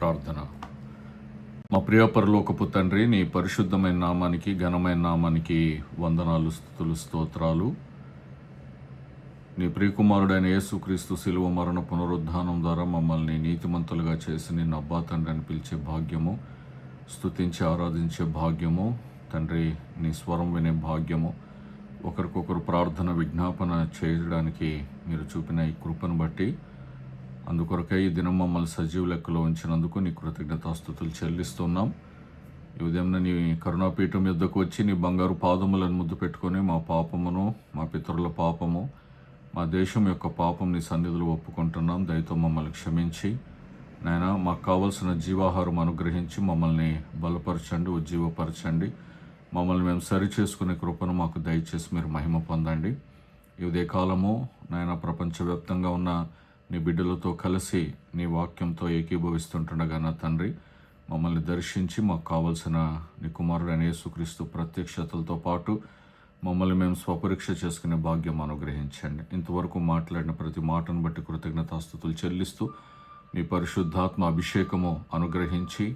ప్రార్థన. మా ప్రియ పరలోకపు తండ్రి, నీ పరిశుద్ధమైన నామానికి, ఘనమైన నామానికి వందనాలు, స్తుతులు, స్తోత్రాలు. నీ ప్రియకుమారుడైన యేసుక్రీస్తు శిలువ మరణ పునరుద్ధానం ద్వారా మమ్మల్ని నీతిమంతులుగా చేసి నిన్ను అబ్బా తండ్రి అని పిలిచే భాగ్యము, స్తుతించి ఆరాధించే భాగ్యము, తండ్రి నీ స్వరం వినే భాగ్యము, ఒకరికొకరు ప్రార్థన విజ్ఞాపన చేయడానికి మీరు చూపిన ఈ కృపను బట్టి అందుకొరకై ఈ దినం మమ్మల్ని సజీవ లెక్కలో ఉంచినందుకు నీ కృతజ్ఞతాస్తుతులు చెల్లిస్తున్నాం. ఈ ఉదయం నీ కరుణాపీఠం యుద్ధకు వచ్చి నీ బంగారు పాదములను ముద్దు పెట్టుకొని మా పాపమును, మా పితరుల పాపము, మా దేశం యొక్క పాపం నీ సన్నిధిలో ఒప్పుకుంటున్నాం. దయతో మమ్మల్ని క్షమించి నాయన మాకు కావలసిన జీవాహారం అనుగ్రహించి మమ్మల్ని బలపరచండి, ఉజ్జీవపరచండి. మమ్మల్ని మేము సరి చేసుకునే కృపను మాకు దయచేసి మీరు మహిమ పొందండి. ఈ ఉదయకాలము నాయన ప్రపంచవ్యాప్తంగా ఉన్న నీ బిడ్డలతో కలిసి నీ వాక్యంతో ఏకీభవిస్తుంటుండగా నా తండ్రి మమ్మల్ని దర్శించి మాకు కావలసిన నీ కుమారుడైన యేసుక్రీస్తు ప్రత్యక్షతలతో పాటు మమ్మల్ని మేము స్వపరీక్ష చేసుకునే భాగ్యం అనుగ్రహించండి. ఇంతవరకు మాట్లాడిన ప్రతి మాటను బట్టి కృతజ్ఞతాస్తుతులు చెల్లిస్తూ నీ పరిశుద్ధాత్మ అభిషేకము అనుగ్రహించి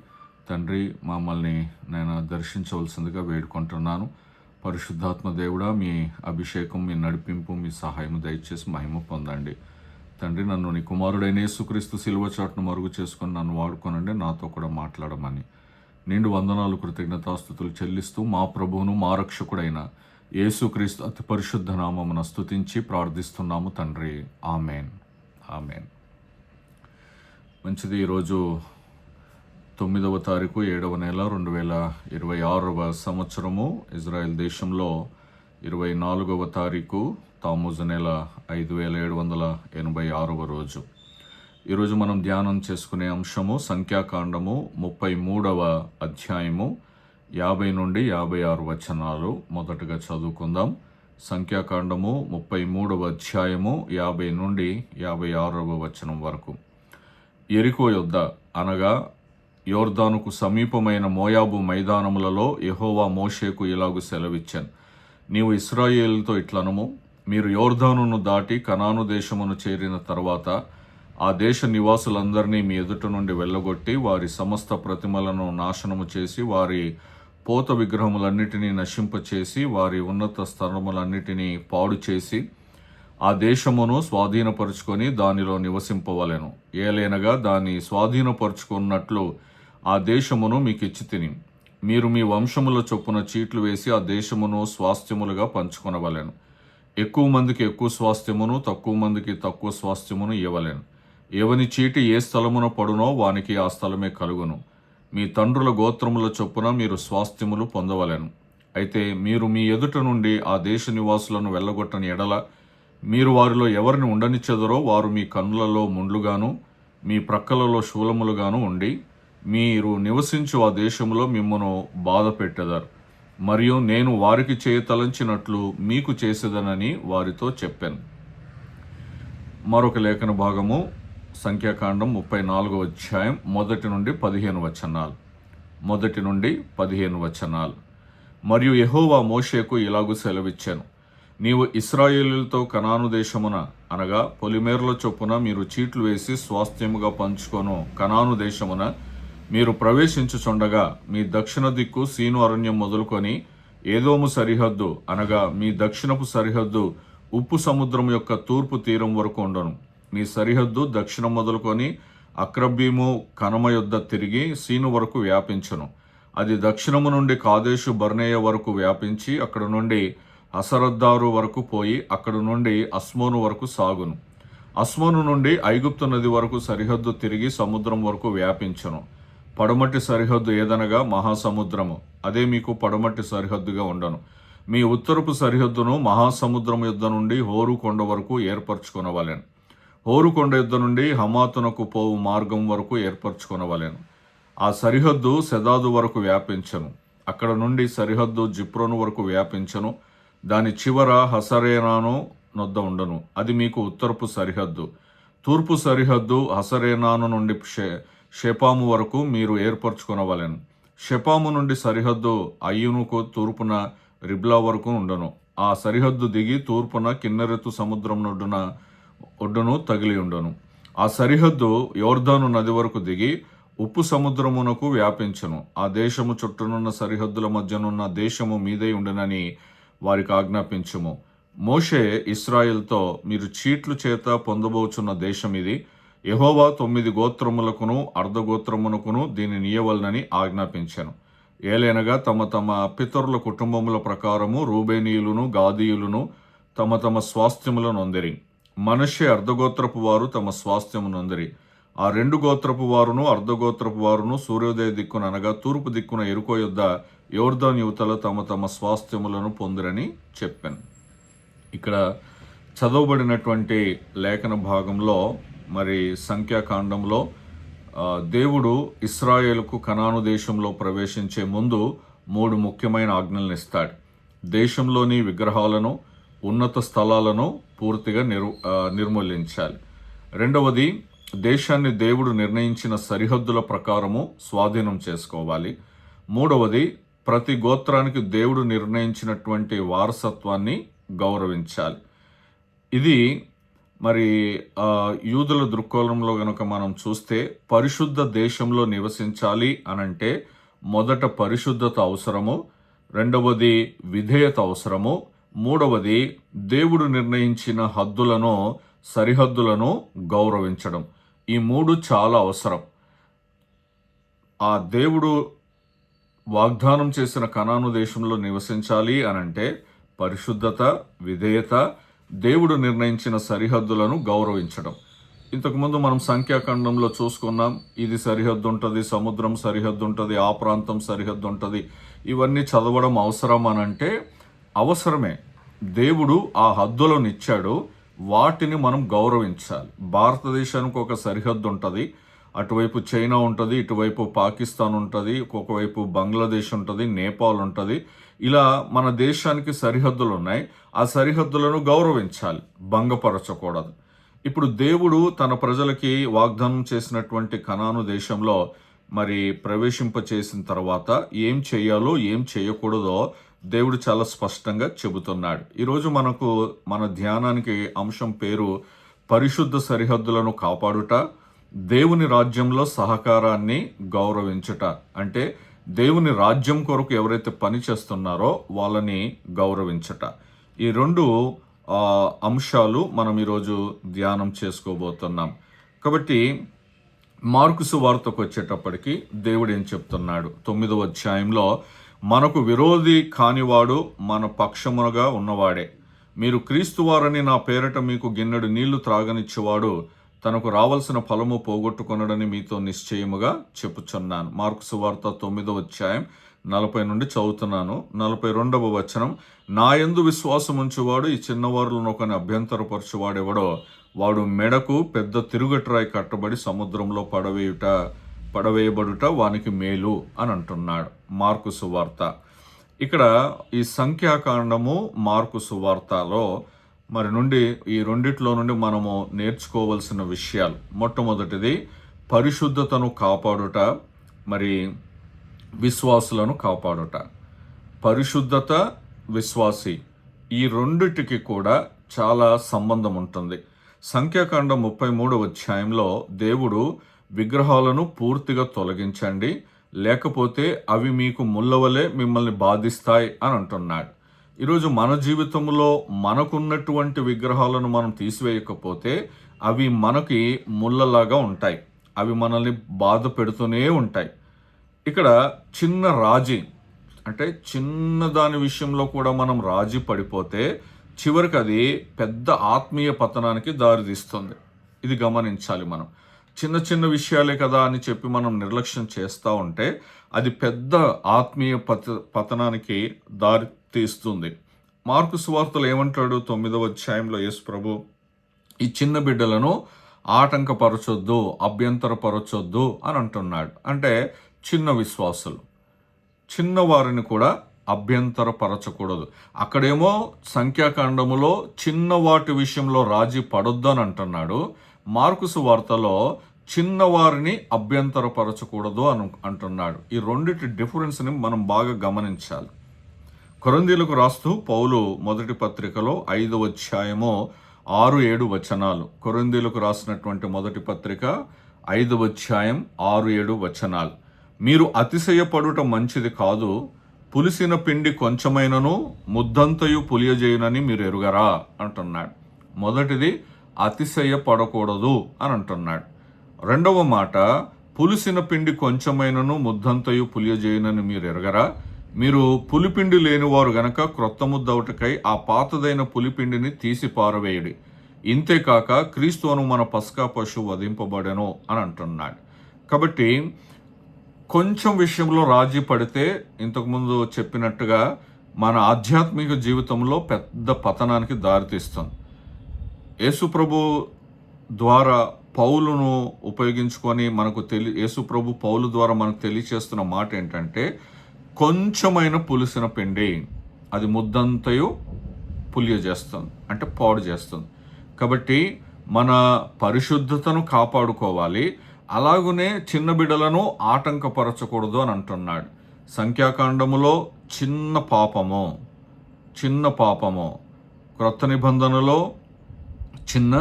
తండ్రి మమ్మల్ని నేను దర్శించవలసిందిగా వేడుకుంటున్నాను. పరిశుద్ధాత్మ దేవుడా, మీ అభిషేకం, మీ నడిపింపు, మీ సహాయం దయచేసి మహిమ పొందండి. తండ్రి, నన్ను నీ కుమారుడైన యేసుక్రీస్తు సిలువ చాటును మరుగు చేసుకొని నన్ను వాడుకోనండి, నాతో కూడా మాట్లాడమని నిండు వందనాలు, కృతజ్ఞతాస్తుతులు చెల్లిస్తూ మా ప్రభువును మా రక్షకుడైన యేసుక్రీస్తు అతి పరిశుద్ధ నామమున స్తుతించి ప్రార్థిస్తున్నాము తండ్రి. Amen, amen. మంచిది. ఈరోజు 9వ తారీఖు 7వ నెల 2026వ సంవత్సరము. ఇజ్రాయెల్ దేశంలో 24వ తారీఖు తామూజు నెల 5786వ రోజు. ఈరోజు మనం ధ్యానం చేసుకునే అంశము సంఖ్యాకాండము 33వ అధ్యాయము 50 నుండి 56 వచనాలు. మొదటగా చదువుకుందాం. సంఖ్యాకాండము 33వ అధ్యాయము 50 నుండి 56వ వచనం వరకు. యెరికో యొద్ద అనగా యోర్దానుకు సమీపమైన మోయాబు మైదానములలో యెహోవా మోషేకు ఇలాగు సెలవిచ్చాను. నీవు ఇశ్రాయేలుతో ఇట్లనము, మీరు యోర్దానును దాటి కనాను దేశమును చేరిన తర్వాత ఆ దేశ నివాసులందరినీ మీ ఎదుట నుండి వెళ్ళగొట్టి వారి సమస్త ప్రతిమలను నాశనము చేసి వారి పోత విగ్రహములన్నిటినీ నశింపచేసి వారి ఉన్నత స్థలములన్నిటినీ పాడు చేసి ఆ దేశమును స్వాధీనపరుచుకొని దానిలో నివసింపవలెను. ఏలైనగా దాన్ని స్వాధీనపరుచుకున్నట్లు ఆ దేశమును మీకు ఇచ్చి తిని మీరు మీ వంశముల చొప్పున చీట్లు వేసి ఆ దేశమును స్వాస్థ్యములుగా పంచుకొనవలెను. ఎక్కువ మందికి ఎక్కువ స్వాస్థ్యమును, తక్కువ మందికి తక్కువ స్వాస్థ్యమును ఇవ్వలేను. ఎవని చీటి ఏ స్థలమున పడునో వానికి ఆ స్థలమే కలుగును. మీ తండ్రుల గోత్రముల చొప్పున మీరు స్వాస్థ్యములు పొందవలెను. అయితే మీరు మీ ఎదుట నుండి ఆ దేశ నివాసులను వెళ్ళగొట్టని ఎడల మీరు వారిలో ఎవరిని ఉండనిచ్చెదరో వారు మీ కన్నులలో ముండ్లుగాను మీ ప్రక్కలలో శూలములుగాను ఉండి మీరు నివసించు ఆ దేశంలో మిమ్మను బాధ పెట్టెదరు. మరియు నేను వారికి చేయతలంచినట్లు మీకు చేసేదనని వారితో చెప్పాను. మరొక లేఖన భాగము సంఖ్యాకాండం 34వ అధ్యాయం 1 నుండి 15 వచనాలు. 1 నుండి 15 వచనాలు. మరియు యెహోవా మోషేకు ఇలాగు సెలవిచ్చాను. నీవు ఇశ్రాయేలులతో కనాను దేశమున అనగా పొలిమేర్ల చొప్పున మీరు చీట్లు వేసి స్వాస్థ్యముగా పంచుకొను కనాను దేశమున మీరు ప్రవేశించుచుండగా మీ దక్షిణ దిక్కు సీను అరణ్యం మొదలుకొని ఏదోము సరిహద్దు అనగా మీ దక్షిణపు సరిహద్దు ఉప్పు సముద్రం యొక్క తూర్పు తీరం వరకు ఉండను. మీ సరిహద్దు దక్షిణం మొదలుకొని అక్రబ్బీము కనమ యొద్ద తిరిగి సీను వరకు వ్యాపించను. అది దక్షిణము నుండి కాదేశు బర్నేయ వరకు వ్యాపించి అక్కడ నుండి హసరద్దారు వరకు పోయి అక్కడ నుండి అస్మోను వరకు సాగును. అస్మోను నుండి ఐగుప్తు నది వరకు సరిహద్దు తిరిగి సముద్రం వరకు వ్యాపించను. పడమటి సరిహద్దు ఏదనగా మహాసముద్రము, అదే మీకు పడమటి సరిహద్దుగా ఉండను. మీ ఉత్తరపు సరిహద్దును మహాసముద్రం యుద్ధ నుండి హోరు కొండ వరకు ఏర్పరచుకొనవలెను. హోరు కొండ యుద్ధ నుండి హమాతునకు పోవు మార్గం వరకు ఏర్పరచుకొనవలెను. ఆ సరిహద్దు సెదాదు వరకు వ్యాపించను. అక్కడ నుండి సరిహద్దు జిప్రోను వరకు వ్యాపించను. దాని చివర హసరేనాను నొద్ద ఉండను. అది మీకు ఉత్తరపు సరిహద్దు. తూర్పు సరిహద్దు హసరేనాను నుండి షెపాము వరకు మీరు ఏర్పరచుకొనవలెను. షెపాము నుండి సరిహద్దు అయ్యునుకు తూర్పున రిబ్లా వరకు ఉండను. ఆ సరిహద్దు దిగి తూర్పున కిన్నెరెతు సముద్రం ఒడ్డును తగిలి ఉండను. ఆ సరిహద్దు యోర్దాను నది వరకు దిగి ఉప్పు సముద్రమునకు వ్యాపించును. ఆ దేశము చుట్టూనున్న సరిహద్దుల మధ్యనున్న దేశము మీదై ఉండునని వారికి ఆజ్ఞాపించుము. మోషే ఇశ్రాయేలుతో, మీరు చీట్లు చేత పొందబోచున్న దేశం ఇది. యెహోవా 9 గోత్రములకును అర్ధగోత్రమునకును దీనిని ఇయ్యవలెనని ఆజ్ఞాపించాను. ఏలైనగా తమ తమ పితరుల కుటుంబముల ప్రకారము రూబేనీయులను గాదీయులను తమ తమ స్వాస్థ్యములను నొందిరి. మనష్షే అర్ధగోత్రపు వారు తమ స్వాస్థ్యము నొందిరి. ఆ 2 గోత్రపు వారును అర్ధగోత్రపు వారును సూర్యోదయ దిక్కున అనగా తూర్పు దిక్కున యెరికో యొద్ద యొర్దాను యువతల తమ తమ స్వాస్థ్యములను పొందిరని చెప్పాను. ఇక్కడ చదవబడినటువంటి లేఖన భాగంలో మరి సంఖ్యాకాండంలో దేవుడు ఇశ్రాయేలుకు కనాను దేశంలో ప్రవేశించే ముందు 3 ముఖ్యమైన ఆజ్ఞలను ఇస్తాడు. దేశంలోని విగ్రహాలను, ఉన్నత స్థలాలను పూర్తిగా నిర్మూలించాలి. రెండవది, దేశాన్ని దేవుడు నిర్ణయించిన సరిహద్దుల ప్రకారము స్వాధీనం చేసుకోవాలి. మూడవది, ప్రతి గోత్రానికి దేవుడు నిర్ణయించినటువంటి వారసత్వాన్ని గౌరవించాలి. ఇది మరి యూదుల దృక్కోణంలో గనుక మనం చూస్తే పరిశుద్ధ దేశంలో నివసించాలి అనంటే మొదట పరిశుద్ధత అవసరము, రెండవది విధేయత అవసరము, మూడవది దేవుడు నిర్ణయించిన హద్దులను సరిహద్దులను గౌరవించడం. ఈ 3 చాలా అవసరం. ఆ దేవుడు వాగ్దానం చేసిన కనాను దేశంలో నివసించాలి అనంటే పరిశుద్ధత, విధేయత, దేవుడు నిర్ణయించిన సరిహద్దులను గౌరవించడం. ఇంతకుముందు మనం సంఖ్యాకాండంలో చూసుకున్నాం. ఇది సరిహద్దు ఉంటుంది, సముద్రం సరిహద్దు ఉంటుంది, ఆ ప్రాంతం సరిహద్దు ఉంటుంది. ఇవన్నీ చదవడం అవసరం అనంటే అవసరమే. దేవుడు ఆ హద్దులను ఇచ్చాడు, వాటిని మనం గౌరవించాలి. భారతదేశానికి ఒక సరిహద్దు ఉంటుంది. అటువైపు చైనా ఉంటుంది, ఇటువైపు పాకిస్తాన్ ఉంటుంది, ఒకవైపు బంగ్లాదేశ్ ఉంటుంది, నేపాల్ ఉంటుంది. ఇలా మన దేశానికి సరిహద్దులు ఉన్నాయి. ఆ సరిహద్దులను గౌరవించాలి, భంగపరచకూడదు. ఇప్పుడు దేవుడు తన ప్రజలకి వాగ్దానం చేసినటువంటి కనాను దేశంలో మరి ప్రవేశింపచేసిన తర్వాత ఏం చేయాలో ఏం చేయకూడదో దేవుడు చాలా స్పష్టంగా చెబుతున్నాడు. ఈరోజు మన ధ్యానానికి అంశం పేరు పరిశుద్ధ సరిహద్దులను కాపాడుట, దేవుని రాజ్యంలో సహకారాన్ని గౌరవించుట. అంటే దేవుని రాజ్యం కొరకు ఎవరైతే పని చేస్తున్నారో వాళ్ళని గౌరవించుట. ఈ 2 అంశాలు మనం ఈరోజు ధ్యానం చేసుకోబోతున్నాం. కాబట్టి మార్కు సువార్తకు వచ్చేటప్పటికి దేవుడు ఏం చెప్తున్నాడు? 9వ అధ్యాయంలో, మనకు విరోధి కానివాడు మన పక్షముగా ఉన్నవాడే. మీరు క్రీస్తువారని నా పేరట మీకు గిన్నెడు నీళ్లు త్రాగనిచ్చేవాడు తనకు రావాల్సిన ఫలము పోగొట్టుకొనడని మీతో నిశ్చయముగా చెప్పుచున్నాను. మార్కు సువార్త 9వ అధ్యాయం 40 నుండి చదువుతున్నాను. 42వ వచనం, నా యందు విశ్వాసం ఉంచువాడు ఈ చిన్నవారులను ఒకని అభ్యంతరపరచువాడెవడో వాడు మెడకు పెద్ద తిరుగట్రాయి కట్టబడి సముద్రంలో పడవేయబడుట వానికి మేలు అని అంటున్నాడు మార్కు సువార్త. ఇక్కడ ఈ సంఖ్యాకాండము మార్కు సువార్తలో ఈ రెండిట్లో నుండి మనము నేర్చుకోవలసిన విషయాలు. మొట్టమొదటిది పరిశుద్ధతను కాపాడుట, మరి విశ్వాసులను కాపాడుట. పరిశుద్ధత, విశ్వాసి, ఈ రెండిటికి కూడా చాలా సంబంధం ఉంటుంది. సంఖ్యాకాండం 33వ అధ్యాయంలో దేవుడు విగ్రహాలను పూర్తిగా తొలగించండి, లేకపోతే అవి మీకు ముళ్ళవలే మిమ్మల్ని బాధిస్తాయి అని అంటున్నాడు. ఈరోజు మన జీవితంలో మనకున్నటువంటి విగ్రహాలను మనం తీసివేయకపోతే అవి మనకి ముళ్ళలాగా ఉంటాయి, అవి మనల్ని బాధ పెడుతూనే ఉంటాయి. ఇక్కడ చిన్న రాజీ, అంటే చిన్న దాని విషయంలో కూడా మనం రాజీ పడిపోతే చివరికి అది పెద్ద ఆత్మీయ పతనానికి దారితీస్తుంది. ఇది గమనించాలి. మనం చిన్న చిన్న విషయాలే కదా అని చెప్పి మనం నిర్లక్ష్యం చేస్తూ ఉంటే అది పెద్ద ఆత్మీయ పతనానికి దారి తీస్తుంది. మార్కు సువార్తలో ఏమంటాడు? 9వ అధ్యాయంలో యేసు ప్రభు ఈ చిన్న బిడ్డలను ఆటంకపరచొద్దు, అభ్యంతరపరచొద్దు అని అంటున్నాడు. అంటే చిన్న విశ్వాసులు, చిన్నవారిని కూడా అభ్యంతరపరచకూడదు. అక్కడేమో సంఖ్యాకాండములో చిన్న వాటి విషయంలో రాజీ పడొద్దు అని అంటున్నాడు. మార్కు సువార్తలో చిన్నవారిని అభ్యంతరపరచకూడదు అని అంటున్నాడు. ఈ రెండిటి డిఫరెన్స్ని మనం బాగా గమనించాలి. కొరింథీయులకు రాస్తూ పౌలు మొదటి పత్రికలో 5వ అధ్యాయము 6-7 వచనాలు, కొరింథీయులకు రాసినటువంటి మొదటి పత్రిక 5వ అధ్యాయం 6-7 వచనాలు. మీరు అతిశయపడుట మంచిది కాదు, పులిసిన పిండి కొంచెమైనను ముద్దంతయు పులియజేయునని మీరు ఎరుగరా అంటున్నాడు. మొదటిది అతిశయపడకూడదు అని అంటున్నాడు. రెండవ మాట, పులిసిన పిండి కొంచెమైనను ముద్దంతయు పులియజేయునని మీరు ఎరగరా? మీరు పులిపిండి లేనివారు గనక క్రొత్త ముద్దవుటకై ఆ పాతదైన పులిపిండిని తీసి పారవేయుడి. ఇంతేకాక క్రీస్తును మన పస్కా పశువు వధింపబడెను అని అంటున్నాడు. కాబట్టి కొంచెం విషయంలో రాజీ పడితే ఇంతకుముందు చెప్పినట్టుగా మన ఆధ్యాత్మిక జీవితంలో పెద్ద పతనానికి దారితీస్తుంది. యేసుప్రభు ద్వారా పౌలును ఉపయోగించుకొని యేసుప్రభు పౌలు ద్వారా మనకు తెలియచేస్తున్న మాట ఏంటంటే, కొంచెమైన పులిసిన పిండి అది ముద్దంతయు పులియజేస్తుంది, అంటే పాడు చేస్తుంది. కాబట్టి మన పరిశుద్ధతను కాపాడుకోవాలి, అలాగనే చిన్న బిడ్డలను ఆటంకపరచకూడదు అని అంటున్నాడు. సంఖ్యాకాండములో చిన్న పాపము, క్రొత్త నిబంధనలో చిన్న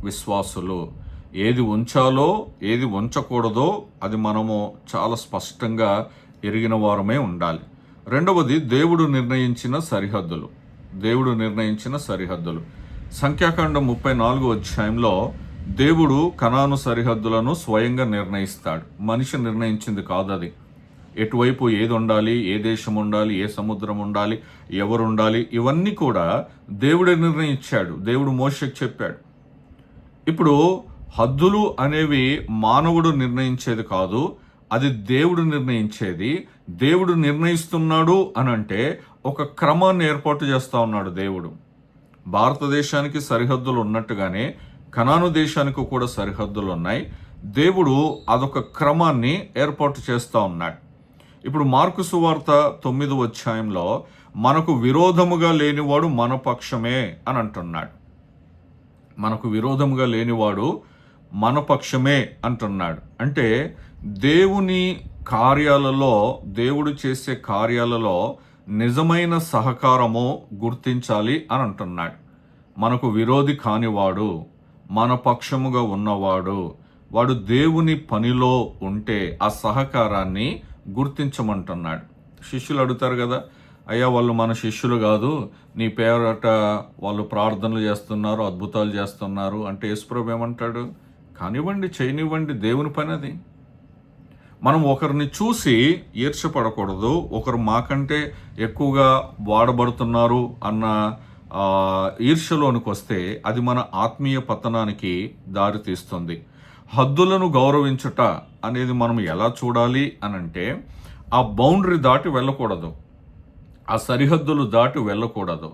విశ్వాసులు. ఏది ఉంచాలో ఏది ఉంచకూడదో అది మనము చాలా స్పష్టంగా ఎరిగిన వారమే ఉండాలి. రెండవది దేవుడు నిర్ణయించిన సరిహద్దులు. సంఖ్యాకాండం 34వ అధ్యాయంలో దేవుడు కనాను సరిహద్దులను స్వయంగా నిర్ణయిస్తాడు. మనిషి నిర్ణయించింది కాదు అది. ఎటువైపు ఏది ఉండాలి, ఏ దేశం ఉండాలి, ఏ సముద్రం ఉండాలి, ఎవరు ఉండాలి, ఇవన్నీ కూడా దేవుడే నిర్ణయించాడు. దేవుడు మోషేకు చెప్పాడు. ఇప్పుడు హద్దులు అనేవి మానవుడు నిర్ణయించేది కాదు, అది దేవుడు నిర్ణయించేది. దేవుడు నిర్ణయిస్తున్నాడు అని అంటే ఒక క్రమాన్ని ఏర్పాటు చేస్తూ ఉన్నాడు దేవుడు. భారతదేశానికి సరిహద్దులు ఉన్నట్టుగానే కనాను దేశానికి కూడా సరిహద్దులు ఉన్నాయి. దేవుడు అదొక క్రమాన్ని ఏర్పాటు చేస్తూ ఉన్నాడు. ఇప్పుడు మార్కు సువార్త 9వ అధ్యాయంలో మనకు విరోధముగా లేనివాడు మన పక్షమే అని అంటున్నాడు. మనకు విరోధముగా లేనివాడు మన పక్షమే అంటున్నాడు. అంటే దేవుని కార్యాలలో, దేవుడు చేసే కార్యాలలో నిజమైన సహకారము గుర్తించాలి అని అంటున్నాడు. మనకు విరోధి కానివాడు, మన పక్షముగా ఉన్నవాడు, వాడు దేవుని పనిలో ఉంటే ఆ సహకారాన్ని గుర్తించమంటున్నాడు. శిష్యులు అడుగుతారు కదా, అయ్యా వాళ్ళు మన శిష్యులు కాదు, నీ పేరట వాళ్ళు ప్రార్థనలు చేస్తున్నారు, అద్భుతాలు చేస్తున్నారు అంటే యేసుప్రభు ఏమంటాడు? కానివ్వండి, చేయనివ్వండి, దేవుని పని అది. మనం ఒకరిని చూసి ఈర్ష్యపడకూడదు. ఒకరు మాకంటే ఎక్కువగా వాడబడుతున్నారు అన్న ఈర్ష్యలోనికి వస్తే అది మన ఆత్మీయ పతనానికి దారితీస్తుంది. హద్దులను గౌరవించుట అనేది మనం ఎలా చూడాలి అనంటే, ఆ బౌండరీ దాటి వెళ్ళకూడదు, ఆ సరిహద్దులు దాటి వెళ్ళకూడదు.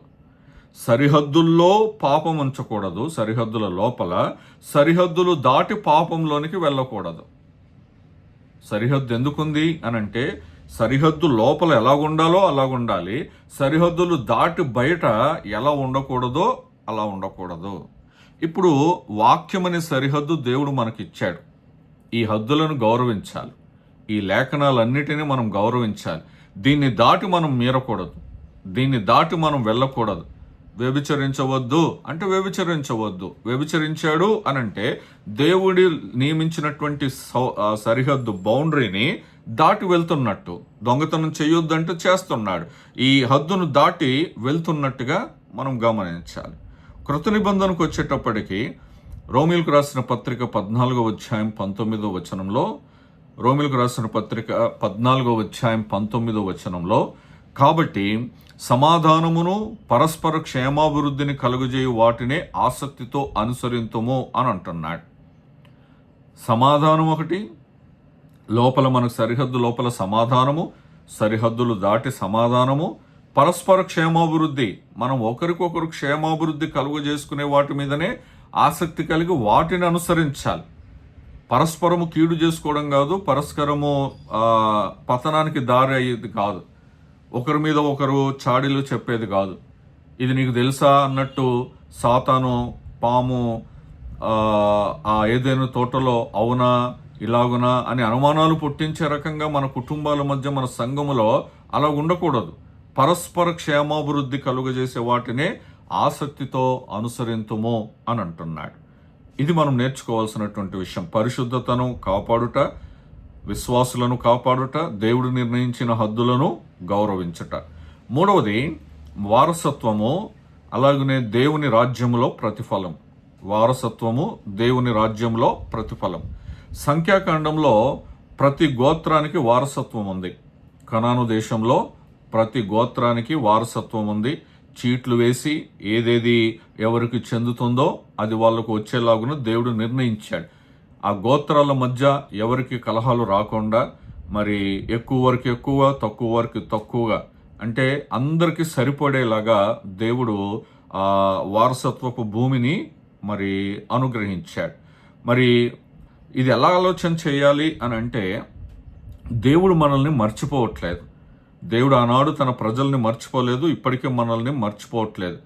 సరిహద్దుల్లో పాపం ఉంచకూడదు, సరిహద్దుల లోపల. సరిహద్దులు దాటి పాపంలోనికి వెళ్ళకూడదు. సరిహద్దు ఎందుకుంది అనంటే, సరిహద్దు లోపల ఎలాగుండాలో అలాగుండాలి, సరిహద్దులు దాటి బయట ఎలా ఉండకూడదో అలా ఉండకూడదు. ఇప్పుడు వాక్యం అనే సరిహద్దు దేవుడు మనకిచ్చాడు. ఈ హద్దులను గౌరవించాలి, ఈ లేఖనాలన్నిటినీ మనం గౌరవించాలి. దీన్ని దాటి మనం మీరకూడదు, దీన్ని దాటి మనం వెళ్ళకూడదు. వ్యభిచరించవద్దు అంటే వ్యభిచరించవద్దు. వ్యభిచరించాడు అనంటే దేవుడి నియమించినటువంటి సరిహద్దు బౌండరీని దాటి వెళ్తున్నట్టు. దొంగతనం చేయొద్దంటే చేస్తున్నాడు, ఈ హద్దును దాటి వెళ్తున్నట్టుగా మనం గమనించాలి. కృత నిబంధనకు వచ్చేటప్పటికి రోమిలకు రాసిన పత్రిక 14వ అధ్యాయం 19వ వచనంలో, రోమిలకు రాసిన పత్రిక 14వ అధ్యాయం 19వ వచనంలో, కాబట్టి సమాధానమును పరస్పర క్షేమాభివృద్ధిని కలుగజేయు వాటినే ఆసక్తితో అనుసరింతుము అని అంటున్నాడు. సమాధానం ఒకటి, లోపల మనకు సరిహద్దు లోపల సమాధానము, సరిహద్దులు దాటి సమాధానము, పరస్పర క్షేమాభివృద్ధి. మనం ఒకరికొకరు క్షేమాభివృద్ధి కలుగజేసుకునే వాటి మీదనే ఆసక్తి కలిగి వాటిని అనుసరించాలి. పరస్పరము కీడు చేసుకోవడం కాదు, పరస్పరము పతనానికి దారి అయ్యేది కాదు, ఒకరి మీద ఒకరు చాడీలు చెప్పేది కాదు. ఇది నీకు తెలుసా అన్నట్టు సాతాను పాము ఆ ఏదైనా తోటలో అవునా ఇలాగునా అని అనుమానాలు పుట్టించే రకంగా మన కుటుంబాల మధ్య, మన సంఘములో అలా ఉండకూడదు. పరస్పర క్షేమాభివృద్ధి కలుగజేసే వాటినే ఆసక్తితో అనుసరింతుము అని అంటున్నాడు. ఇది మనం నేర్చుకోవాల్సినటువంటి విషయం. పరిశుద్ధతను కాపాడుట, విశ్వాసులను కాపాడుట, దేవుడు నిర్ణయించిన హద్దులను గౌరవించుట. మూడవది వారసత్వము, అలాగనే దేవుని రాజ్యములో ప్రతిఫలం. వారసత్వము, దేవుని రాజ్యంలో ప్రతిఫలం. సంఖ్యాకాండంలో ప్రతి గోత్రానికి వారసత్వం ఉంది. కనాను దేశంలో ప్రతి గోత్రానికి వారసత్వం ఉంది. చీట్లు వేసి ఏదేది ఎవరికి చెందుతుందో అది వాళ్ళకు వచ్చేలాగున దేవుడు నిర్ణయించాడు. ఆ గోత్రాల మధ్య ఎవరికి కలహాలు రాకుండా, మరి ఎక్కువ వరకు ఎక్కువ, తక్కువ వరకు తక్కువగా, అంటే అందరికీ సరిపడేలాగా దేవుడు ఆ వారసత్వపు భూమిని మరి అనుగ్రహించాడు. మరి ఇది ఎలా ఆలోచన చేయాలి అని అంటే, దేవుడు మనల్ని మర్చిపోవట్లేదు. దేవుడు ఆనాడు తన ప్రజల్ని మర్చిపోలేదు, ఇప్పటికీ మనల్ని మర్చిపోవట్లేదు.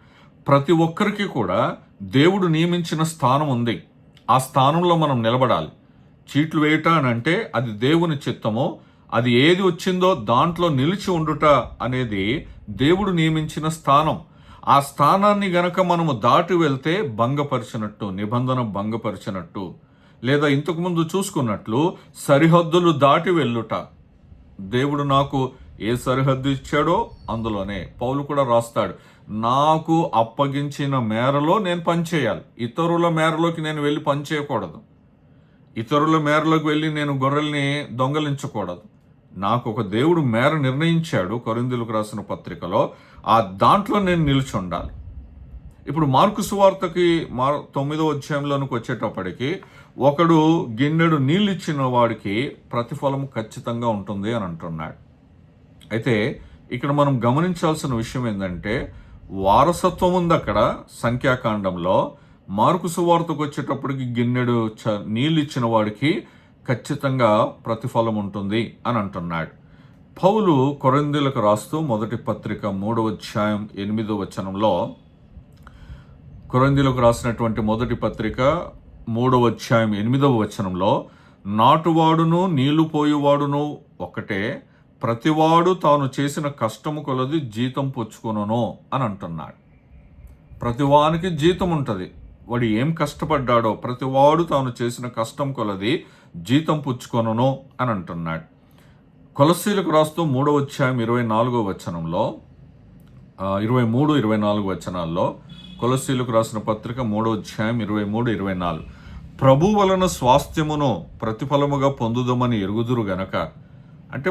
ప్రతి ఒక్కరికి కూడా దేవుడు నియమించిన స్థానం ఉంది. ఆ స్థానంలో మనం నిలబడాలి. చీట్లు వేయట అని అంటే అది దేవుని చిత్తమో, అది ఏది వచ్చిందో దాంట్లో నిలిచి ఉండుట అనేది దేవుడు నియమించిన స్థానం. ఆ స్థానాన్ని గనక మనము దాటి వెళ్తే భంగపరిచినట్టు, నిబంధన భంగపరిచినట్టు. లేదా ఇంతకుముందు చూసుకున్నట్లు సరిహద్దులు దాటి వెళ్ళుట. దేవుడు నాకు ఏ సరిహద్దు ఇచ్చాడో అందులోనే. పౌలు కూడా రాస్తాడు, నాకు అప్పగించిన మేరలో నేను పనిచేయాలి. ఇతరుల మేరలోకి నేను వెళ్ళి పనిచేయకూడదు. ఇతరుల మేరలోకి వెళ్ళి నేను గొర్రెల్ని దొంగలించకూడదు. నాకు ఒక దేవుడు మేర నిర్ణయించాడు కొరింథీయులకు రాసిన పత్రికలో. ఆ దాంట్లో నేను నిలిచి ఉండాలి. ఇప్పుడు మార్కు సువార్తకి 9వ అధ్యాయంలోనికి వచ్చేటప్పటికి, ఒకడు గిన్నెడు నీళ్ళు ఇచ్చిన వాడికి ప్రతిఫలం ఖచ్చితంగా ఉంటుంది అని అంటున్నాడు. అయితే ఇక్కడ మనం గమనించాల్సిన విషయం ఏంటంటే, వారసత్వం ఉంది అక్కడ సంఖ్యాకాండంలో. మార్కు సువార్తకు వచ్చేటప్పటికి గిన్నెడు నీళ్ళు ఇచ్చిన వాడికి ఖచ్చితంగా ప్రతిఫలం ఉంటుంది అని అంటున్నాడు. పౌలు కొరింథీయులకు రాస్తూ మొదటి పత్రిక 3వ అధ్యాయం 8వ వచనంలో, కొరింథీయులకు రాసినటువంటి మొదటి పత్రిక 3వ అధ్యాయం 8వ వచనంలో, నాటువాడును నీళ్లు పోయేవాడును ఒకటే, ప్రతివాడు తాను చేసిన కష్టము కొలది జీతం పుచ్చుకొనును అని అంటున్నాడు. ప్రతివానికి జీతం ఉంటుంది. వాడు ఏం కష్టపడ్డాడో ప్రతివాడు తాను చేసిన కష్టం కొలది జీతం పుచ్చుకొనును అని అంటున్నాడు. కొలస్సీలకు రాస్తూ 3వ అధ్యాయం 24వ వచనంలో, 23, 24 వచనాల్లో, కొలస్సీలకు రాసిన పత్రిక 3వ అధ్యాయం 23, 24, ప్రభు వలన స్వాస్థ్యమును ప్రతిఫలముగా పొందుదమని ఎరుగుదురు గనక. అంటే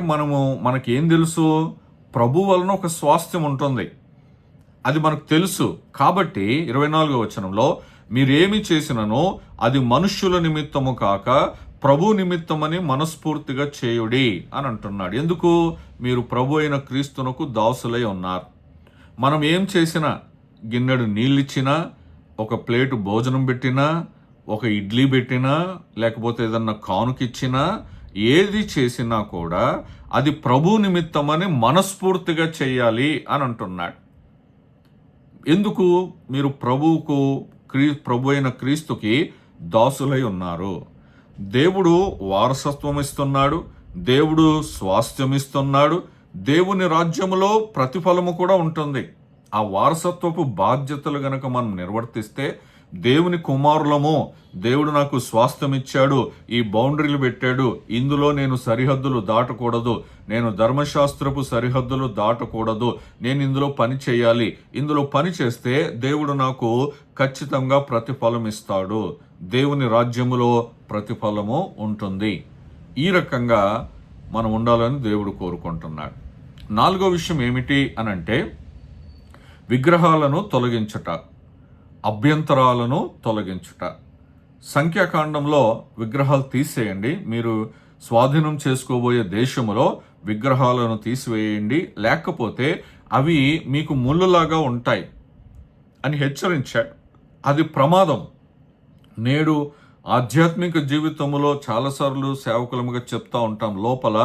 మనకేం తెలుసు? ప్రభు వలన ఒక స్వాస్థ్యం ఉంటుంది, అది మనకు తెలుసు. కాబట్టి 24వ వచనంలో, మీరేమి చేసిననో అది మనుష్యుల నిమిత్తము కాక ప్రభు నిమిత్తమని మనస్ఫూర్తిగా చేయుడి అని అంటున్నాడు. ఎందుకు? మీరు ప్రభు అయిన క్రీస్తునకు దాసులై ఉన్నారు. మనం ఏం చేసినా, గిన్నెడు నీళ్ళిచ్చినా, ఒక ప్లేటు భోజనం పెట్టినా, ఒక ఇడ్లీ పెట్టినా, లేకపోతే ఏదన్నా కానుకిచ్చినా, ఏది చేసినా కూడా అది ప్రభు నిమిత్తమని మనస్ఫూర్తిగా చేయాలి అని అంటున్నాడు. ఎందుకు? మీరు ప్రభు అయిన క్రీస్తుకి దాసులై ఉన్నారు. దేవుడు వారసత్వం ఇస్తున్నాడు, దేవుడు స్వాస్థ్యం ఇస్తున్నాడు, దేవుని రాజ్యములో ప్రతిఫలము కూడా ఉంటుంది. ఆ వారసత్వపు బాధ్యతలు గనక మనం నిర్వర్తిస్తే, దేవుని కుమారులము, దేవుడు నాకు స్వాస్థ్యం ఇచ్చాడు, ఈ బౌండరీలు పెట్టాడు, ఇందులో నేను సరిహద్దులు దాటకూడదు, నేను ధర్మశాస్త్రపు సరిహద్దులు దాటకూడదు, నేను ఇందులో పని చేయాలి, ఇందులో పని చేస్తే దేవుడు నాకు ఖచ్చితంగా ప్రతిఫలం ఇస్తాడు, దేవుని రాజ్యములో ప్రతిఫలము ఉంటుంది. ఈ రకంగా మనం ఉండాలని దేవుడు కోరుకుంటున్నాడు. 4వ విషయం ఏమిటి అనంటే, విగ్రహాలను తొలగించుట, అభ్యంతరాలను తొలగించుట. సంఖ్యాకాండంలో విగ్రహాలు తీసేయండి, మీరు స్వాధీనం చేసుకోబోయే దేశములో విగ్రహాలను తీసివేయండి, లేకపోతే అవి మీకు ముళ్ళులాగా ఉంటాయి అని హెచ్చరించాడు. అది ప్రమాదం. నేడు ఆధ్యాత్మిక జీవితంలో చాలాసార్లు సేవకులముగా చెప్తా ఉంటాం, లోపల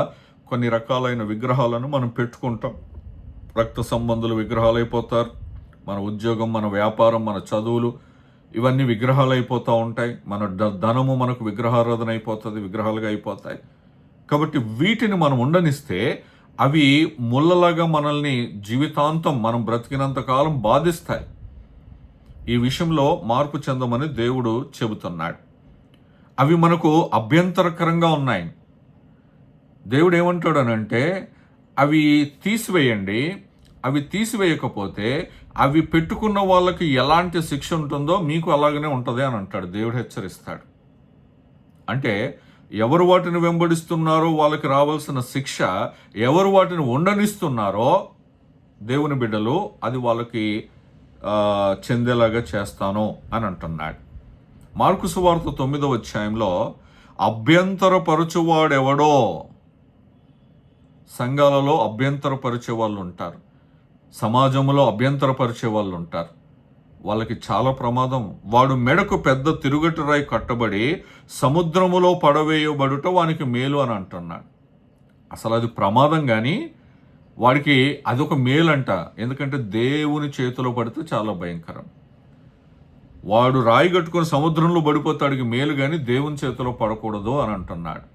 కొన్ని రకాలైన విగ్రహాలను మనం పెట్టుకుంటాం. రక్త సంబంధులు విగ్రహాలు అయిపోతారు, మన ఉద్యోగం, మన వ్యాపారం, మన చదువులు, ఇవన్నీ విగ్రహాలు అయిపోతూ ఉంటాయి. మన ధనము మనకు విగ్రహారాధన అయిపోతుంది, విగ్రహాలుగా అయిపోతాయి. కాబట్టి వీటిని మనం ఉండనిస్తే అవి ముళ్ళలాగా మనల్ని జీవితాంతం, మనం బ్రతికినంత కాలం బాధిస్తాయి. ఈ విషయంలో మార్పు చెందమని దేవుడు చెబుతున్నాడు. అవి మనకు అభ్యంతరకరంగా ఉన్నాయి. దేవుడు ఏమంటాడనంటే అవి తీసివేయండి. అవి తీసివేయకపోతే అవి పెట్టుకున్న వాళ్ళకి ఎలాంటి శిక్ష ఉంటుందో మీకు అలాగనే ఉంటుంది అని అంటాడు. దేవుడు హెచ్చరిస్తాడు. అంటే ఎవరు వాటిని వెంబడిస్తున్నారో వాళ్ళకి రావాల్సిన శిక్ష, ఎవరు వాటిని ఉండనిస్తున్నారో దేవుని బిడ్డలు అది వాళ్ళకి చెందేలాగా చేస్తాను అని అంటున్నాడు. మార్కు సువార్త 9వ అధ్యాయంలో అభ్యంతరపరచువాడెవడో, సంఘాలలో అభ్యంతరపరిచే వాళ్ళు ఉంటారు, సమాజంలో అభ్యంతరపరిచే వాళ్ళు ఉంటారు. వాళ్ళకి చాలా ప్రమాదం. వాడు మెడకు పెద్ద తిరుగటి రాయి కట్టబడి సముద్రములో పడవేయబడుట వానికి మేలు అని అంటున్నాడు. అసలు అది ప్రమాదం, కానీ వాడికి అదొక మేలు అంట. ఎందుకంటే దేవుని చేతిలో పడితే చాలా భయంకరం. వాడు రాయి కట్టుకొని సముద్రంలో పడిపోతాడికి మేలు, కానీ దేవుని చేతిలో పడకూడదు అని అంటున్నాడు.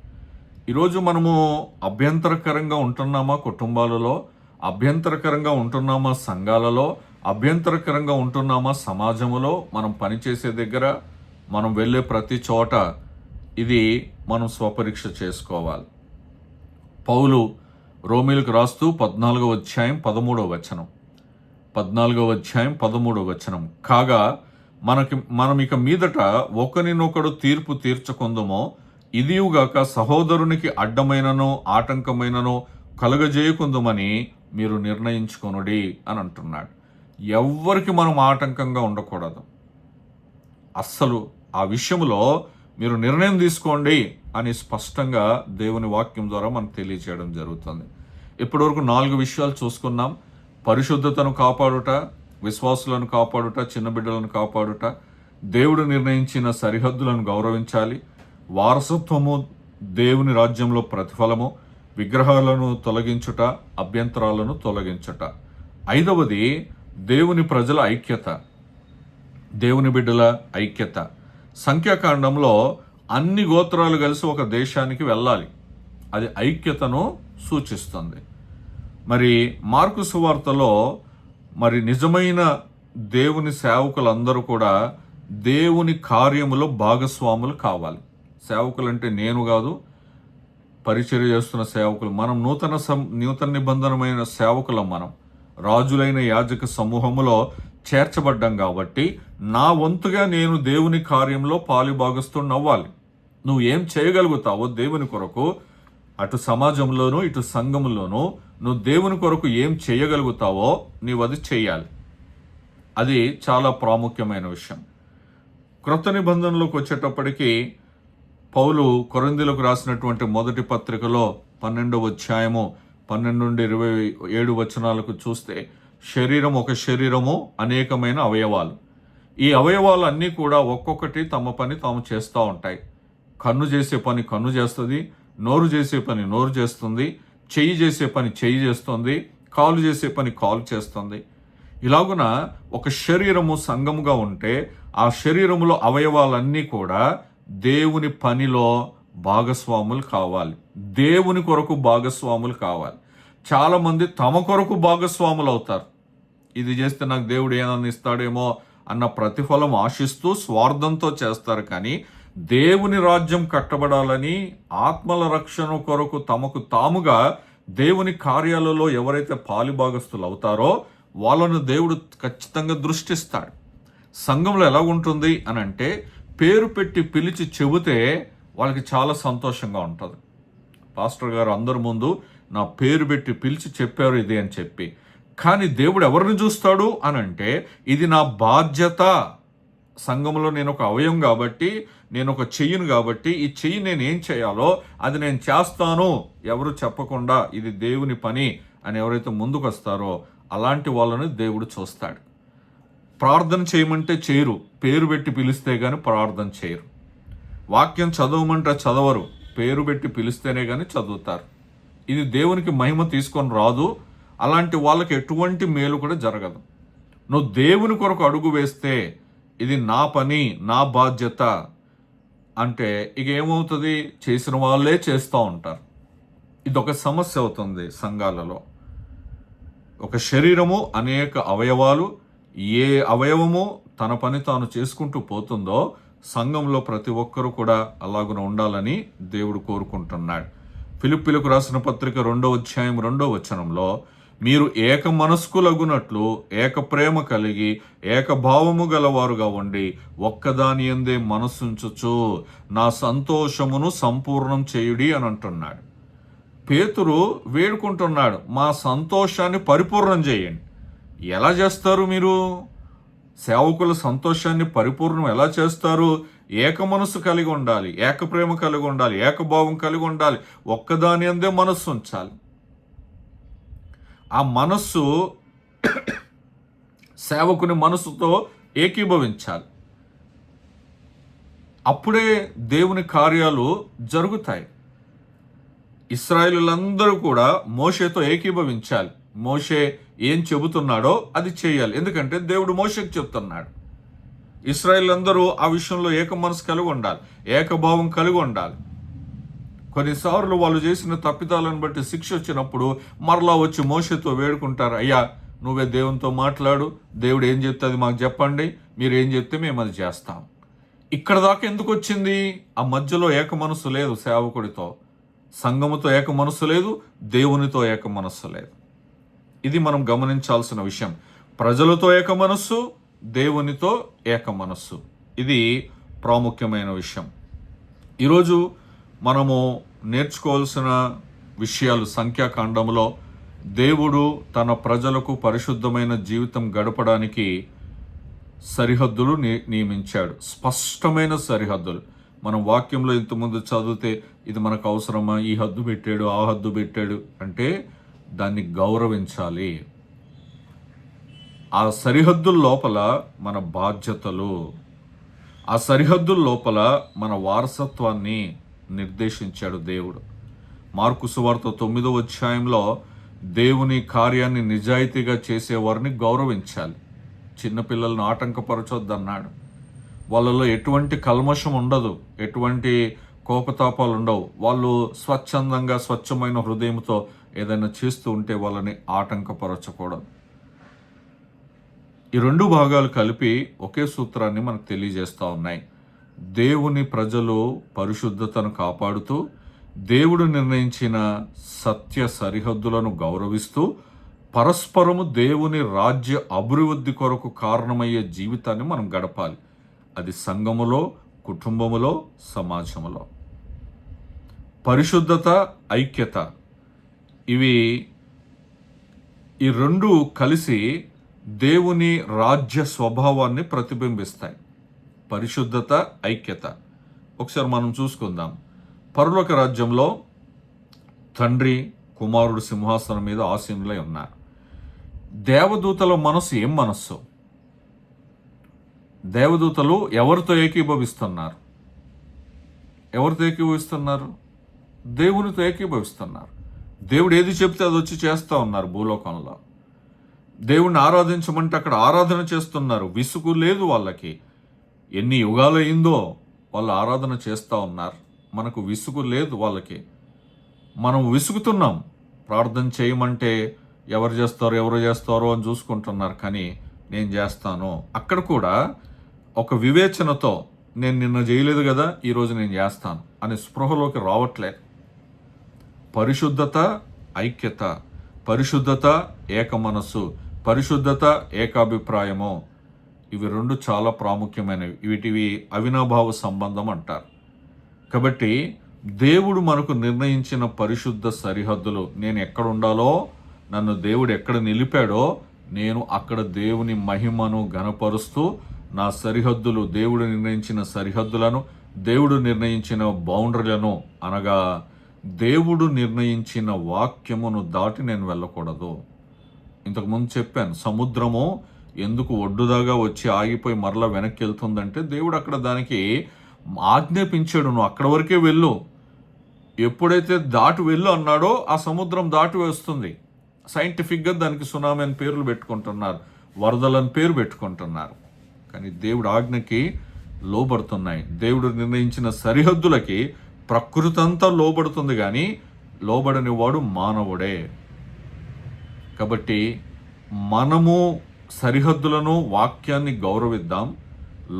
ఈరోజు మనము అభ్యంతరకరంగా ఉంటున్నామా కుటుంబాలలో, అభ్యంతరకరంగా ఉంటున్నామా సంఘాలలో, అభ్యంతరకరంగా ఉంటున్నామా సమాజంలో, మనం పనిచేసే దగ్గర, మనం వెళ్ళే ప్రతి చోట ఇది మనం స్వపరీక్ష చేసుకోవాలి. పౌలు రోమీలకు రాస్తూ 14వ అధ్యాయం 13వ వచనం, 14వ అధ్యాయం 13వ వచనం, కాగా మనం ఇక మీదట ఒకరినొకడు తీర్పు తీర్చకుందుమో, ఇదియుగాక సహోదరునికి అడ్డమైనను ఆటంకమైనను కలుగజేయకుందుమని మీరు నిర్ణయించుకొనుడి అని అంటున్నాడు. ఎవ్వరికి మనం ఆటంకంగా ఉండకూడదు. అస్సలు ఆ విషయంలో మీరు నిర్ణయం తీసుకోండి అని స్పష్టంగా దేవుని వాక్యం ద్వారా మనకు తెలియజేయడం జరుగుతుంది. ఇప్పటివరకు 4 విషయాలు చూసుకున్నాం. పరిశుద్ధతను కాపాడుట, విశ్వాసులను కాపాడుట, చిన్న బిడ్డలను కాపాడుట, దేవుడు నిర్ణయించిన సరిహద్దులను గౌరవించాలి, వారసత్వము, దేవుని రాజ్యంలో ప్రతిఫలము, విగ్రహాలను తొలగించుట, అభ్యంతరాలను తొలగించుట. 5వది దేవుని ప్రజల ఐక్యత, దేవుని బిడ్డల ఐక్యత. సంఖ్యాకాండంలో అన్ని గోత్రాలు కలిసి ఒక దేశానికి వెళ్ళాలి. అది ఐక్యతను సూచిస్తుంది. మరి మార్కు సువార్తలో మరి నిజమైన దేవుని సేవకులందరూ కూడా దేవుని కార్యములో భాగస్వాములు కావాలి. సేవకులు అంటే నేను కాదు, పరిచర్య చేస్తున్న సేవకులు. మనం నూతన నిబంధనమైన సేవకులం. మనం రాజులైన యాజక సమూహములో చేర్చబడ్డాం కాబట్టి నా వంతుగా నేను దేవుని కార్యంలో పాలుభాగస్తున్నవ్వాలి. నువ్వు ఏం చేయగలుగుతావో దేవుని కొరకు, అటు సమాజంలోనూ ఇటు సంఘంలోనూ నువ్వు దేవుని కొరకు ఏం చేయగలుగుతావో నీవు అది చేయాలి. అది చాలా ప్రాముఖ్యమైన విషయం. క్రొత్త నిబంధనలోకి వచ్చేటప్పటికి పౌలు కొరింథీయులకు రాసినటువంటి మొదటి పత్రికలో 12వ అధ్యాయము 12 నుండి 27 వచనాలకు చూస్తే, శరీరం ఒక శరీరము, అనేకమైన అవయవాలు. ఈ అవయవాలు అన్నీ కూడా ఒక్కొక్కటి తమ పని తాము చేస్తూ ఉంటాయి. కన్ను చేసే పని కన్ను చేస్తుంది, నోరు చేసే పని నోరు చేస్తుంది, చెయ్యి చేసే పని చెయ్యి చేస్తుంది, కాలు చేసే పని కాలు చేస్తుంది. ఇలాగున ఒక శరీరము సంఘముగా ఉంటే ఆ శరీరములో అవయవాలన్నీ కూడా దేవుని పనిలో భాగస్వాములు కావాలి, దేవుని కొరకు భాగస్వాములు కావాలి. చాలామంది తమ కొరకు భాగస్వాములు అవుతారు. ఇది చేస్తే నాకు దేవుడు ఏమన్నా ఇస్తాడేమో అన్న ప్రతిఫలం ఆశిస్తూ స్వార్థంతో చేస్తారు. కానీ దేవుని రాజ్యం కట్టబడాలని, ఆత్మల రక్షణ కొరకు తమకు తాముగా దేవుని కార్యాలలో ఎవరైతే పాలుభాగస్తులు అవుతారో వాళ్ళను దేవుడు ఖచ్చితంగా దృష్టిస్తాడు. సంఘంలో ఎలా ఉంటుంది అని అంటే, పేరు పెట్టి పిలిచి చెబితే వాళ్ళకి చాలా సంతోషంగా ఉంటుంది. పాస్టర్ గారు అందరి ముందు నా పేరు పెట్టి పిలిచి చెప్పారు ఇది అని చెప్పి. కానీ దేవుడు ఎవరిని చూస్తాడు అని అంటే, ఇది నా బాధ్యత. సంఘంలో నేను ఒక అవయవం కాబట్టి, నేను ఒక చెయ్యిని కాబట్టి, ఈ చెయ్యి నేను ఏం చేయాలో అది నేను చేస్తాను, ఎవరు చెప్పకుండా ఇది దేవుని పని అని ఎవరైతే ముందుకు వస్తారో అలాంటి వాళ్ళని దేవుడు చూస్తాడు. ప్రార్థన చేయమంటే చేయరు, పేరు పెట్టి పిలిస్తే కానీ ప్రార్థన చేయరు. వాక్యం చదవమంటే చదవరు, పేరు పెట్టి పిలిస్తేనే కానీ చదువుతారు. ఇది దేవునికి మహిమ తీసుకొని రాదు. అలాంటి వాళ్ళకి ఎటువంటి మేలు కూడా జరగదు. నువ్వు దేవుని కొరకు అడుగు వేస్తే ఇది నా పని, నా బాధ్యత అంటే ఇక ఏమవుతుంది, చేసిన వాళ్ళే చేస్తూ ఉంటారు. ఇదొక సమస్య అవుతుంది సంఘాలలో. ఒక శరీరము అనేక అవయవాలు, ఏ అవయవము తన పని తాను చేసుకుంటూ పోతుందో సంఘంలో ప్రతి ఒక్కరూ కూడా అలాగున ఉండాలని దేవుడు కోరుకుంటున్నాడు. ఫిలిప్పీలకు రాసిన పత్రిక 2వ అధ్యాయం 2వ వచనంలో మీరు ఏక మనస్కులగునట్లు ఏక ప్రేమ కలిగి ఏకభావము గలవారుగా ఉండి ఒక్కదాని యందే మనస్సుంచుచు నా సంతోషమును సంపూర్ణం చేయుడి అని అంటున్నాడు. పేతురు వేడుకుంటున్నాడు, మా సంతోషాన్ని పరిపూర్ణం చేయండి. ఎలా చేస్తారు మీరు? సేవకుల సంతోషాన్ని పరిపూర్ణం ఎలా చేస్తారు? ఏక మనస్సు కలిగి ఉండాలి, ఏక ప్రేమ కలిగి ఉండాలి, ఏకభావం కలిగి ఉండాలి, ఒక్కదాని అందే మనస్సు ఉంచాలి. ఆ మనస్సు సేవకుని మనస్సుతో ఏకీభవించాలి. అప్పుడే దేవుని కార్యాలు జరుగుతాయి. ఇశ్రాయేలులందరూ కూడా మోషేతో ఏకీభవించాలి. మోషే ఏం చెబుతున్నాడో అది చేయాలి. ఎందుకంటే దేవుడు మోషేకి చెప్తున్నాడు. ఇశ్రాయేలులందరూ ఆ విషయంలో ఏక మనసు కలిగి ఉండాలి, ఏకభావం కలిగి ఉండాలి. కొన్నిసార్లు వాళ్ళు చేసిన తప్పిదాలను బట్టి శిక్ష వచ్చినప్పుడు మరలా వచ్చి మోషేతో వేడుకుంటారు, అయ్యా నువ్వే దేవునితో మాట్లాడు, దేవుడు ఏం చెప్తే అది మాకు చెప్పండి, మీరు ఏం చెప్తే మేము అది చేస్తాం. ఇక్కడ దాకా ఎందుకు వచ్చింది? ఆ మధ్యలో ఏక మనస్సు లేదు. సేవకుడితో, సంఘముతో ఏక మనస్సు లేదు, దేవునితో ఏక మనస్సు లేదు. ఇది మనం గమనించాల్సిన విషయం. ప్రజలతో ఏక మనస్సు, దేవునితో ఏక మనస్సు, ఇది ప్రాముఖ్యమైన విషయం. ఈరోజు మనము నేర్చుకోవాల్సిన విషయాలు, సంఖ్యాకాండంలో దేవుడు తన ప్రజలకు పరిశుద్ధమైన జీవితం గడపడానికి సరిహద్దులు నియమించాడు. స్పష్టమైన సరిహద్దులు. మనం వాక్యంలో ఇంతకుముందు చదివితే ఇది మనకు అవసరమా, ఈ హద్దు పెట్టాడు, ఆ హద్దు పెట్టాడు అంటే దాన్ని గౌరవించాలి. ఆ సరిహద్దుల లోపల మన బాధ్యతలు, ఆ సరిహద్దుల లోపల మన వారసత్వాన్ని నిర్దేశించాడు దేవుడు. మార్కు సువార్త 9వ అధ్యాయంలో దేవుని కార్యాన్ని నిజాయితీగా చేసేవారిని గౌరవించాలి. చిన్నపిల్లలను ఆటంకపరచొద్దన్నాడు. వాళ్ళలో ఎటువంటి కల్మషం ఉండదు, ఎటువంటి కోపతాపాలు ఉండవు. వాళ్ళు స్వచ్ఛందంగా స్వచ్ఛమైన హృదయంతో ఏదైనా చేస్తూ ఉంటే వాళ్ళని ఆటంకపరచకూడదు. ఈ రెండు భాగాలు కలిపి ఒకే సూత్రాన్ని మనకు తెలియజేస్తూ ఉన్నాయి. దేవుని ప్రజలు పరిశుద్ధతను కాపాడుతూ దేవుడు నిర్ణయించిన సత్య సరిహద్దులను గౌరవిస్తూ పరస్పరము దేవుని రాజ్య అభివృద్ధి కొరకు కారణమయ్యే జీవితాన్ని మనం గడపాలి. అది సంఘములో, కుటుంబములో, సమాజములో. పరిశుద్ధత, ఐక్యత, ఇవి ఈ రెండు కలిసి దేవుని రాజ్య స్వభావాన్ని ప్రతిబింబిస్తాయి. పరిశుద్ధత, ఐక్యత. ఒకసారి మనం చూసుకుందాం. పరలోక రాజ్యంలో తండ్రి, కుమారుడు సింహాసనం మీద ఆసీనులై ఉన్నారు. దేవదూతల మనసు ఏం మనస్సు? దేవదూతలు ఎవరితో ఏకీభవిస్తున్నారు? ఎవరితో ఏకీభవిస్తున్నారు? దేవునితో ఏకీభవిస్తున్నారు. దేవుడు ఏది చెప్తే అది వచ్చి చేస్తూ ఉన్నారు. భూలోకంలో దేవుణ్ణి ఆరాధించమంటే అక్కడ ఆరాధన చేస్తున్నారు. విసుగు లేదు వాళ్ళకి. ఎన్ని యుగాలు అయిందో వాళ్ళు ఆరాధన చేస్తూ ఉన్నారు. మనకు విసుగు లేదు వాళ్ళకి. మనం విసుగుతున్నాం. ప్రార్థన చేయమంటే ఎవరు చేస్తారో అని చూసుకుంటున్నారు. కానీ నేను చేస్తాను. అక్కడ కూడా ఒక వివేచనతో నేను నిన్న చేయలేదు కదా, ఈరోజు నేను చేస్తాను అనే స్పృహలోకి రావట్లేదు. పరిశుద్ధత, ఐక్యత, పరిశుద్ధత, ఏక మనస్సు, పరిశుద్ధత, ఏకాభిప్రాయము, ఇవి రెండు చాలా ప్రాముఖ్యమైనవి. వీటివి అవినాభావ సంబంధం అంటారు. కాబట్టి దేవుడు మనకు నిర్ణయించిన పరిశుద్ధ సరిహద్దులు, నేను ఎక్కడ ఉండాలో, నన్ను దేవుడు ఎక్కడ నిలిపాడో నేను అక్కడ దేవుని మహిమను ఘనపరుస్తూ నా సరిహద్దులు, దేవుడు నిర్ణయించిన సరిహద్దులను, దేవుడు నిర్ణయించిన బౌండరీలను, అనగా దేవుడు నిర్ణయించిన వాక్యమును దాటి నేను వెళ్ళకూడదు. ఇంతకుముందు చెప్పాను, సముద్రము ఎందుకు ఒడ్డుదాగా వచ్చి ఆగిపోయి మరలా వెనక్కి వెళ్తుందంటే దేవుడు అక్కడ దానికి ఆజ్ఞాపించాడు, నువ్వు అక్కడ వరకే వెళ్ళు. ఎప్పుడైతే దాటి వెళ్ళు అన్నాడో ఆ సముద్రం దాటి వస్తుంది. సైంటిఫిక్గా దానికి సునామీ అని పేర్లు పెట్టుకుంటున్నారు, వరదలని పేరు పెట్టుకుంటున్నారు. కానీ దేవుడు ఆజ్ఞకి లోబడుతున్నాయి. దేవుడు నిర్ణయించిన సరిహద్దులకి ప్రకృతి అంతా లోబడుతుంది, కానీ లోబడని వాడు మానవుడే. కాబట్టి మనము సరిహద్దులను, వాక్యాన్ని గౌరవిద్దాం,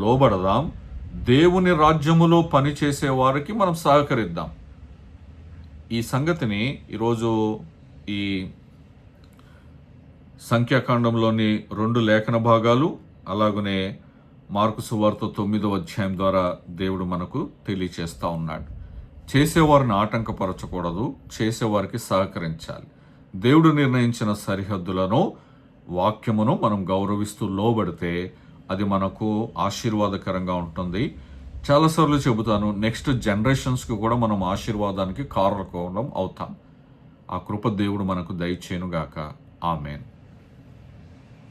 లోబడదాం. దేవుని రాజ్యములో పనిచేసే వారికి మనం సహకరిద్దాం. ఈ సంగతిని ఈరోజు ఈ సంఖ్యాకాండంలోని 2 లేఖన భాగాలు, అలాగనే మార్కు సువార్త 9వ అధ్యాయం ద్వారా దేవుడు మనకు తెలియచేస్తూ ఉన్నాడు. చేసేవారిని ఆటంకపరచకూడదు, చేసేవారికి సహకరించాలి. దేవుడు నిర్ణయించిన సరిహద్దులను, వాక్యమును మనం గౌరవిస్తూ లోబడితే అది మనకు ఆశీర్వాదకరంగా ఉంటుంది. చాలాసార్లు చెబుతాను, నెక్స్ట్ జనరేషన్స్కి కూడా మనం ఆశీర్వాదానికి కారకులం అవుతాం. ఆ కృప దేవుడు మనకు దయచేయునుగాక. ఆమేన్.